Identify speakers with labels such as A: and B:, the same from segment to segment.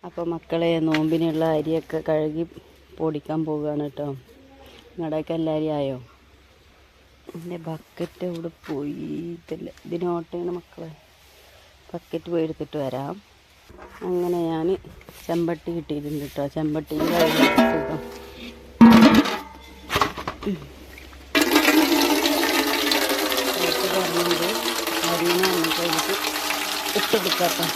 A: അപ്പോൾ മക്കളെ നോമ്പിനുള്ള അരിയൊക്കെ കഴുകി പൊടിക്കാൻ പോവുകയാണ് കേട്ടോ. നിങ്ങളുടെയൊക്കെ എല്ലാവരും ആയോ? എൻ്റെ ബക്കറ്റ് ഇവിടെ പോയിട്ടില്ല, ഇതിനോട്ടാണ് മക്കളെ. ബക്കറ്റ് പോയി എടുത്തിട്ട് വരാം. അങ്ങനെ ഞാൻ ചെമ്പട്ടി കിട്ടിയിട്ടുണ്ട് കേട്ടോ. ചെമ്പട്ടിയിൽ സുഖം. പറഞ്ഞത് അരിനെ നമുക്ക് എനിക്ക് ഇട്ടെടുക്കാം.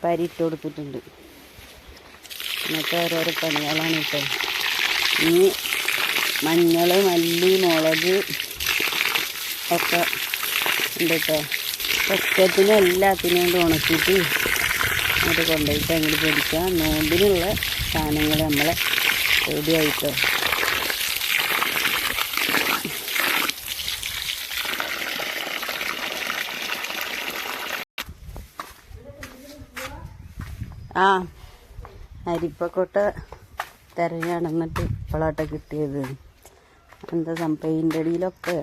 A: പരിട്ട് കൊടുത്തിട്ടുണ്ട്. എന്നിട്ട് ഓരോരോ പണികളാണ് കേട്ടോ. ഇനി മഞ്ഞൾ, മല്ലി, മുളക് ഒക്കെ ഉണ്ട് കേട്ടോ. ഒക്കത്തിനും എല്ലാത്തിനും കൊണ്ട് ഉണക്കിയിട്ട് അത് കൊണ്ടുപോയിട്ട് അങ്ങോട്ട് പൊടിക്കാം. നോമ്പിനുള്ള സാധനങ്ങൾ നമ്മളെ റെഡി ആയിട്ടോ. ആ അരിപ്പക്കൊട്ട തിരഞ്ഞ് നടന്നിട്ട് ഇപ്പോഴാട്ടെ കിട്ടിയത്. എന്താ പെയിൻ്റെ അടിയിലൊക്കെ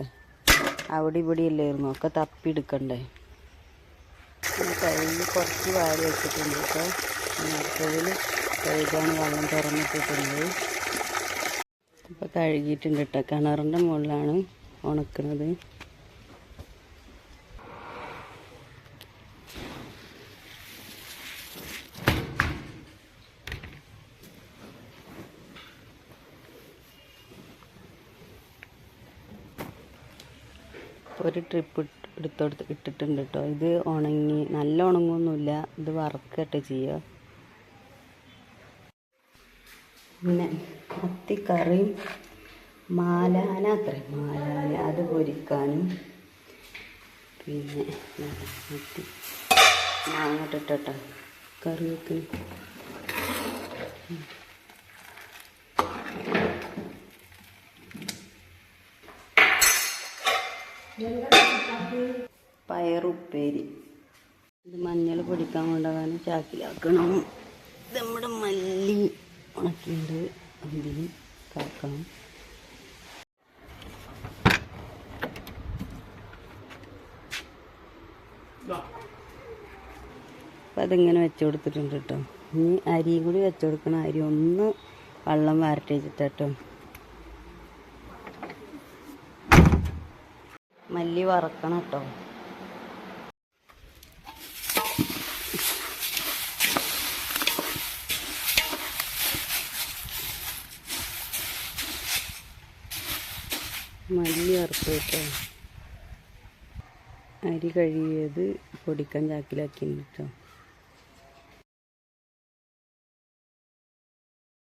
A: അവിടെ ഇവിടെ അല്ലായിരുന്നു, ഒക്കെ തപ്പിയെടുക്കണ്ടേ. കഴുകി കുറച്ച് വാരി വെച്ചിട്ടുണ്ട് കേട്ടോ. അടുത്തതിൽ കഴുകാൻ വെള്ളം തുറന്നിട്ടിട്ടുണ്ട്. ഇപ്പോൾ കഴുകിയിട്ടുണ്ട് കേട്ടോ. കിണറിൻ്റെ മുകളിലാണ് ഉണക്കുന്നത്. ഒരു ട്രിപ്പ് ഇട്ടിട്ടുണ്ട് കേട്ടോ. ഇത് ഉണങ്ങി, നല്ല ഉണങ്ങൊന്നുമില്ല. ഇത് വറക്കട്ടെ ചെയ്യുക. പിന്നെ മത്തിക്കറിയും മാലാന അത് പൊരിക്കാനും, പിന്നെ മത്തി മാങ്ങട്ടിട്ടോ കറി വെക്കും. പയറുപ്പേരി. ഇത് മഞ്ഞൾ പൊടിക്കാൻ കൊണ്ടുപോകാൻ ചാക്കിലാക്കണം. ഇത് നമ്മുടെ മല്ലി ഉണക്കിയിട്ട് അതിൽ കാക്കണം. അപ്പം അതിങ്ങനെ വെച്ച് കൊടുത്തിട്ടുണ്ട് കേട്ടോ. ഇനി അരിയും കൂടി വെച്ച് കൊടുക്കണം. അരി ഒന്ന് വെള്ളം വാരട്ടി വെച്ചിട്ടോ. മല്ലി വറക്കണം കേട്ടോ. മല്ലി വറുത്ത് കേട്ടോ. അരി കഴുകിയത് പൊടിക്കാൻ ചാക്കിലാക്കി കേട്ടോ.